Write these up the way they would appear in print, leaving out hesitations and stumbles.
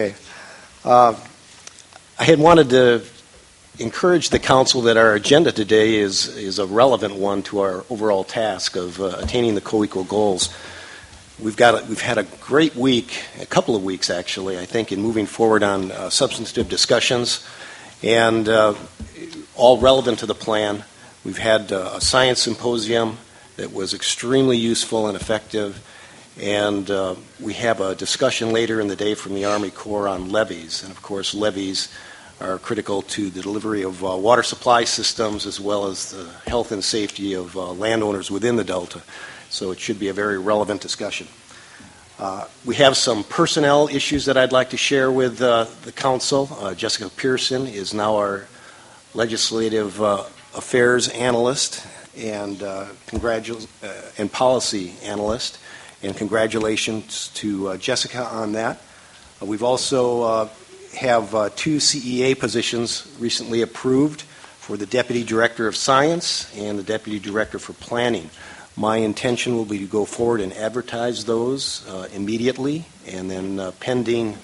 Okay. I had wanted to encourage the council that our agenda today is a relevant one to our overall task of attaining the co-equal goals. We've had a great week, a couple of weeks actually, I think, in moving forward on substantive discussions, and all relevant to the plan. We've had a science symposium that was extremely useful and effective. And we have a discussion later in the day from the Army Corps on levees. And of course, levees are critical to the delivery of water supply systems as well as the health and safety of landowners within the Delta. So it should be a very relevant discussion. We have some personnel issues that I'd like to share with the council. Jessica Pearson is now our legislative affairs analyst and policy analyst. And congratulations to Jessica on that. We've also have two CEA positions recently approved for the Deputy Director of Science and the Deputy Director for Planning. My intention will be to go forward and advertise those immediately, and then pending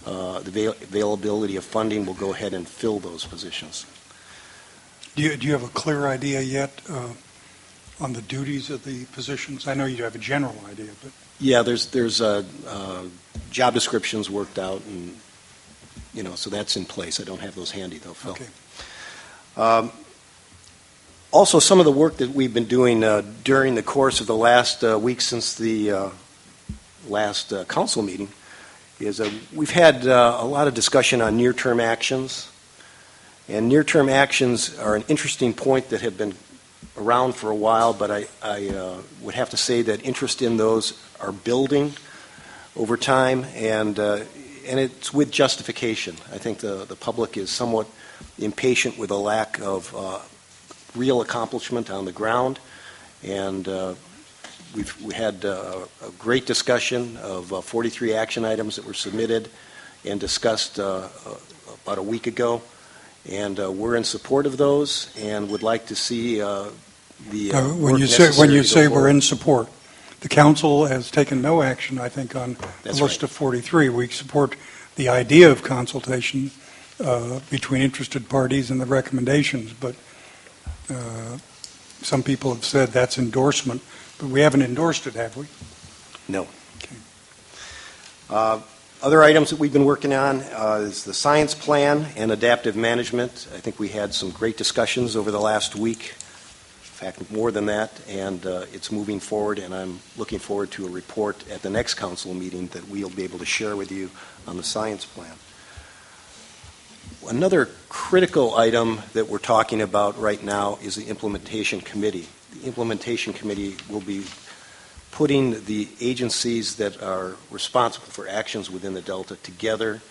the availability of funding, we'll go ahead and fill those positions. Do you have a clear idea yet on the duties of the positions? I know you have a general idea, but yeah, there's job descriptions worked out, and so that's in place. I don't have those handy though, Phil. Okay. Also, some of the work that we've been doing during the course of the last week since the last council meeting is we've had a lot of discussion on near-term actions, and near-term actions are an interesting point that have been around for a while, but I would have to say that interest in those are building over time, and it's with justification. I think the public is somewhat impatient with a lack of real accomplishment on the ground, and we had a great discussion of 43 action items that were submitted and discussed about a week ago, and we're in support of those and would like to see when you say we're in support, the council has taken no action, I think, on the list of 43. We support the idea of consultation between interested parties and the recommendations, but some people have said that's endorsement, but we haven't endorsed it, have we? No. Okay. Other items that we've been working on is the science plan and adaptive management. I think we had some great discussions over the last week. In fact, more than that, and it's moving forward, and I'm looking forward to a report at the next council meeting that we'll be able to share with you on the science plan. Another critical item that we're talking about right now is the implementation committee. The implementation committee will be putting the agencies that are responsible for actions within the Delta together,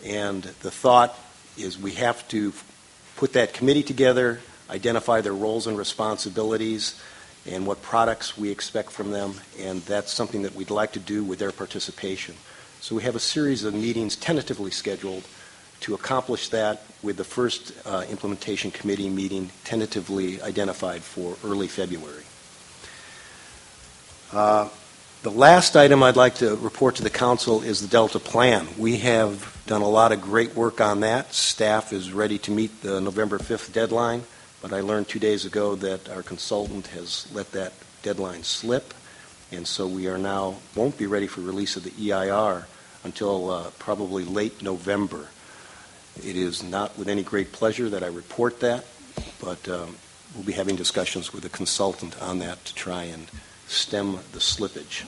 and the thought is we have to put that committee together, identify their roles and responsibilities and what products we expect from them, and that's something that we'd like to do with their participation. So we have a series of meetings tentatively scheduled to accomplish that, with the first implementation committee meeting tentatively identified for early February. The last item I'd like to report to the council is the Delta Plan. We have done a lot of great work on that. Staff is ready to meet the November 5th deadline. But I learned 2 days ago that our consultant has let that deadline slip, and so we won't be ready for release of the EIR until probably late November. It is not with any great pleasure that I report that, but we'll be having discussions with the consultant on that to try and stem the slippage.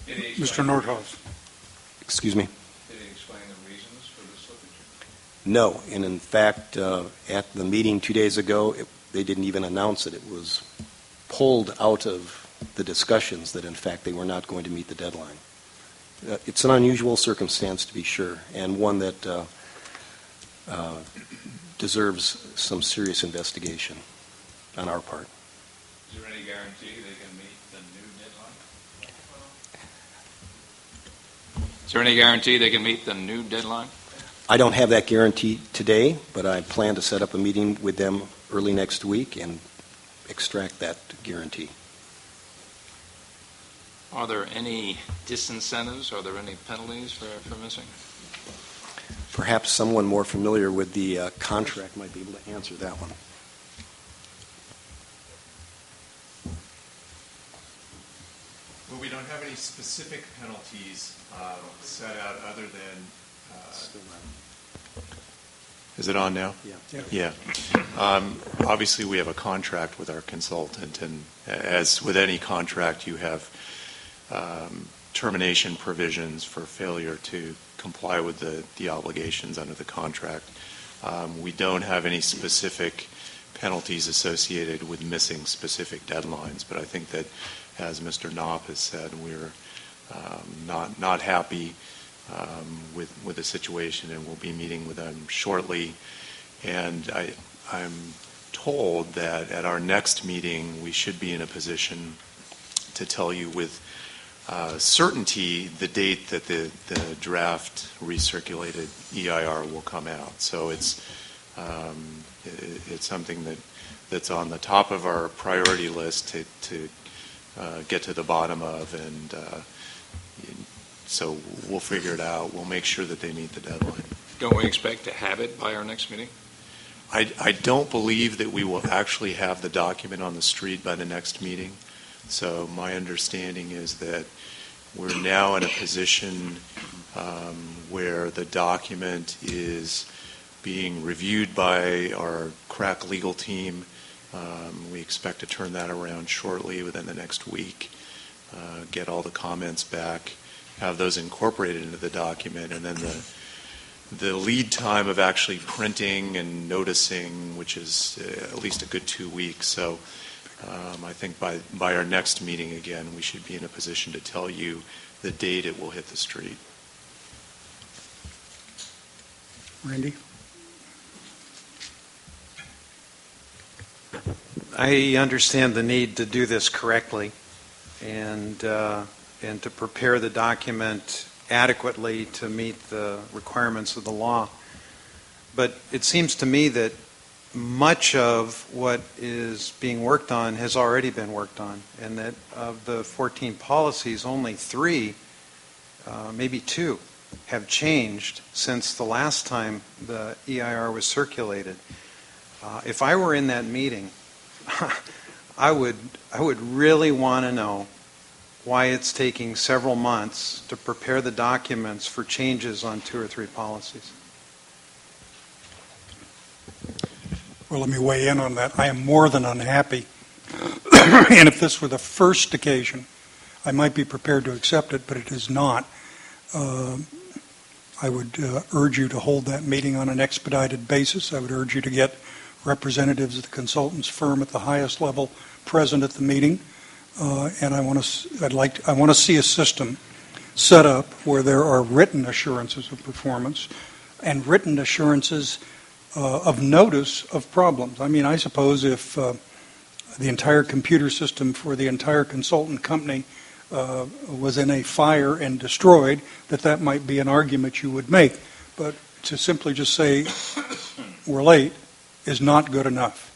Mr. Nordhaus. Excuse me? No, and in fact, at the meeting 2 days ago, they didn't even announce it. It was pulled out of the discussions that, in fact, they were not going to meet the deadline. It's an unusual circumstance, to be sure, and one that deserves some serious investigation on our part. Is there any guarantee they can meet the new deadline? Is there any guarantee they can meet the new deadline? I don't have that guarantee today, but I plan to set up a meeting with them early next week and extract that guarantee. Are there any disincentives? Are there any penalties for missing? Perhaps someone more familiar with the contract might be able to answer that one. Well, we don't have any specific penalties set out other than... Is it on now? Yeah. Obviously, we have a contract with our consultant, and as with any contract, you have termination provisions for failure to comply with the obligations under the contract. We don't have any specific penalties associated with missing specific deadlines, but I think that, as Mr. Knopp has said, we're not happy with the situation, and we'll be meeting with them shortly. And I'm told that at our next meeting, we should be in a position to tell you with certainty the date that the draft recirculated EIR will come out. So it's something that's on the top of our priority list to get to the bottom of, and so we'll figure it out. We'll make sure that they meet the deadline. Don't we expect to have it by our next meeting? I don't believe that we will actually have the document on the street by the next meeting. So my understanding is that we're now in a position where the document is being reviewed by our crack legal team. We expect to turn that around shortly within the next week, get all the comments back, have those incorporated into the document, and then the lead time of actually printing and noticing, which is at least a good 2 weeks. So I think by our next meeting again, we should be in a position to tell you the date it will hit the street. Randy? I understand the need to do this correctly and to prepare the document adequately to meet the requirements of the law. But it seems to me that much of what is being worked on has already been worked on, and that of the 14 policies, only 3, maybe 2, have changed since the last time the EIR was circulated. If I were in that meeting, I would really want to know why it's taking several months to prepare the documents for changes on 2 or 3 policies. Well, let me weigh in on that. I am more than unhappy. And if this were the first occasion, I might be prepared to accept it, but it is not. I would urge you to hold that meeting on an expedited basis. I would urge you to get representatives of the consultant's firm at the highest level present at the meeting. And I want to see a system set up where there are written assurances of performance and written assurances of notice of problems. I mean, I suppose if the entire computer system for the entire consultant company was in a fire and destroyed, that might be an argument you would make. But to simply just say we're late is not good enough.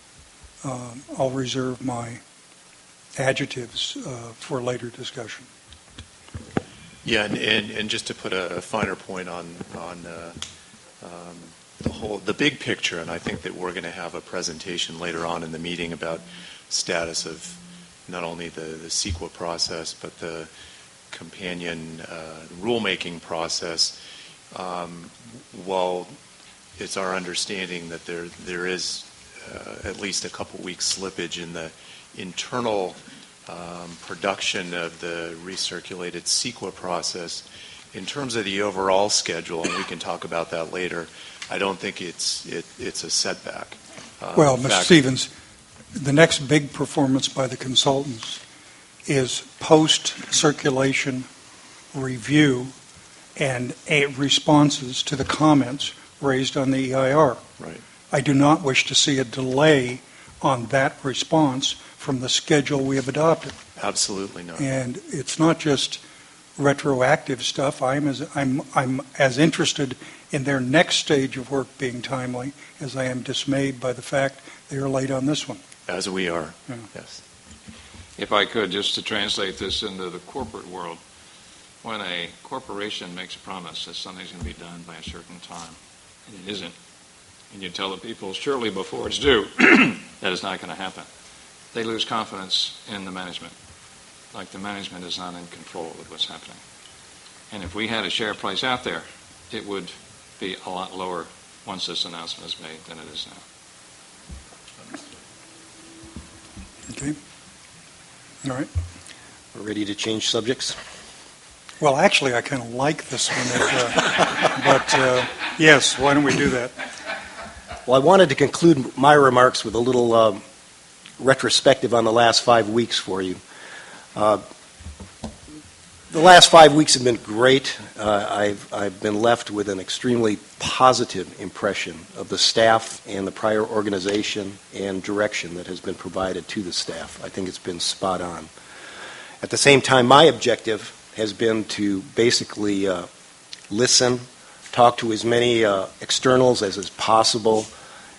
I'll reserve my adjectives for later discussion. Yeah, and just to put a finer point on the big picture, and I think that we're going to have a presentation later on in the meeting about status of not only the CEQA process but the companion rulemaking process. While it's our understanding that there is at least a couple weeks slippage in the internal production of the recirculated CEQA process, in terms of the overall schedule, and we can talk about that later, I don't think it's a setback. Well, Mr. Stevens, the next big performance by the consultants is post-circulation review and responses to the comments raised on the EIR. Right. I do not wish to see a delay on that response from the schedule we have adopted. Absolutely not. And it's not just retroactive stuff. I'm as interested in their next stage of work being timely as I am dismayed by the fact they are late on this one. As we are, Yeah. yes. If I could, just to translate this into the corporate world, when a corporation makes a promise that something's going to be done by a certain time, and it isn't, and you tell the people surely before it's due that it's not going to happen, they lose confidence in the management, like the management is not in control of what's happening. And if we had a share price out there, it would be a lot lower once this announcement is made than it is now. Okay. All right. We're ready to change subjects? Well, actually, I kind of like this one, but yes, why don't we do that? Well, I wanted to conclude my remarks with a little retrospective on the last 5 weeks for you. The last 5 weeks have been great. I've been left with an extremely positive impression of the staff and the prior organization and direction that has been provided to the staff. I think it's been spot on. At the same time, my objective has been to basically listen, talk to as many externals as is possible,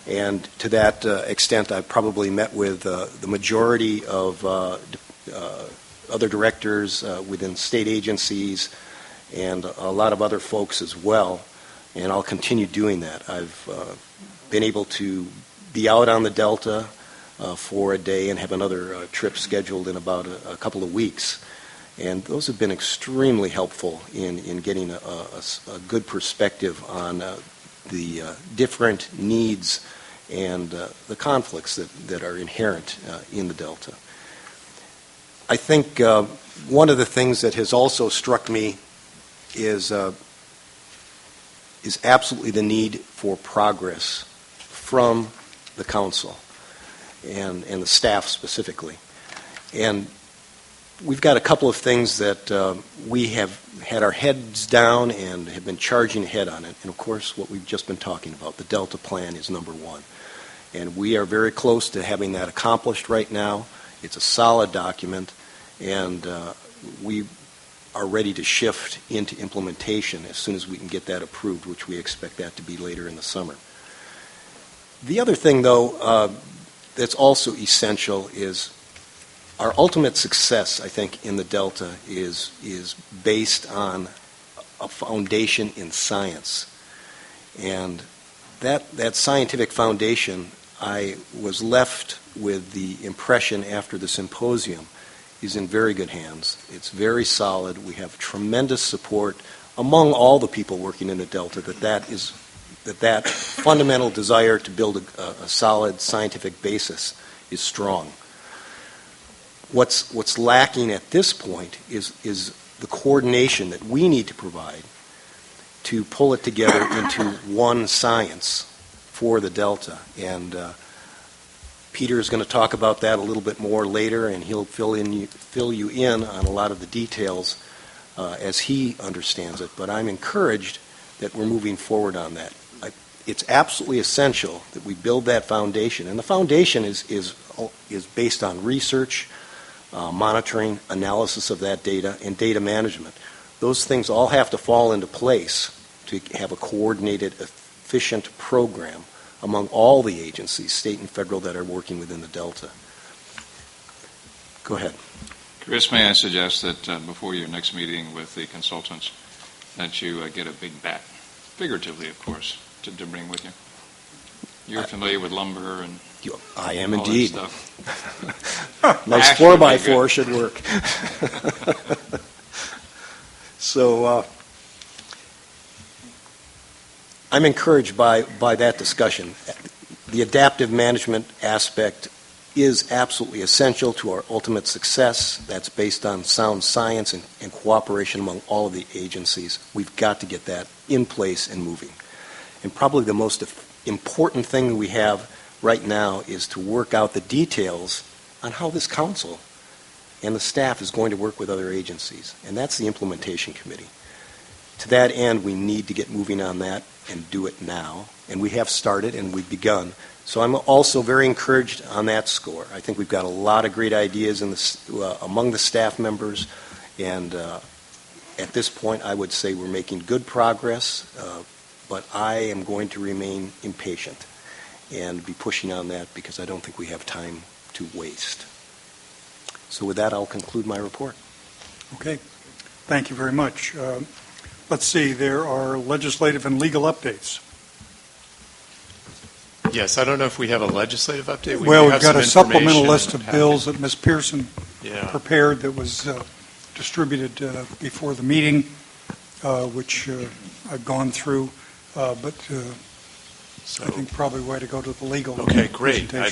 and to that extent, I've probably met with the majority of other directors within state agencies and a lot of other folks as well, and I'll continue doing that. I've been able to be out on the Delta for a day and have another trip scheduled in about a couple of weeks, and those have been extremely helpful in getting a good perspective on the different needs and the conflicts that are inherent in the Delta. I think one of the things that has also struck me is absolutely the need for progress from the council and the staff specifically. And we've got a couple of things that we have had our heads down and have been charging ahead on it. And of course, what we've just been talking about, the Delta Plan is number one. And we are very close to having that accomplished right now. It's a solid document, and we are ready to shift into implementation as soon as we can get that approved, which we expect that to be later in the summer. The other thing, though, that's also essential is our ultimate success, I think, in the Delta is based on a foundation in science. And that scientific foundation, I was left with the impression after the symposium, is in very good hands. It's very solid. We have tremendous support among all the people working in the Delta that fundamental desire to build a solid scientific basis is strong. What's lacking at this point is the coordination that we need to provide to pull it together into one science for the Delta. And Peter is going to talk about that a little bit more later, and he'll fill you in on a lot of the details as he understands it. But I'm encouraged that we're moving forward on that. It's absolutely essential that we build that foundation, and the foundation is based on research, monitoring, analysis of that data, and data management. Those things all have to fall into place to have a coordinated, efficient program among all the agencies, state and federal, that are working within the Delta. Go ahead. Chris, may I suggest that before your next meeting with the consultants that you get a big bat, figuratively, of course, to bring with you? You're familiar with lumber and I am all indeed. that stuff. Nice 4x4 should work. So I'm encouraged by that discussion. The adaptive management aspect is absolutely essential to our ultimate success. That's based on sound science and cooperation among all of the agencies. We've got to get that in place and moving. And probably the most important thing we have right now is to work out the details on how this council and the staff is going to work with other agencies. And that's the implementation committee. To that end, we need to get moving on that and do it now. And we have started and we've begun. So I'm also very encouraged on that score. I think we've got a lot of great ideas among the staff members. And at this point, I would say we're making good progress. But I am going to remain impatient and be pushing on that because I don't think we have time to waste. So with that, I'll conclude my report. Okay, thank you very much. Let's see, there are legislative and legal updates. Yes, I don't know if we have a legislative update. Well, may we've have got some a supplemental information list in of the bills that Ms. Pearson Yeah. prepared that was distributed before the meeting, which I've gone through, but So, I think probably way to go to the legal okay, great. presentation.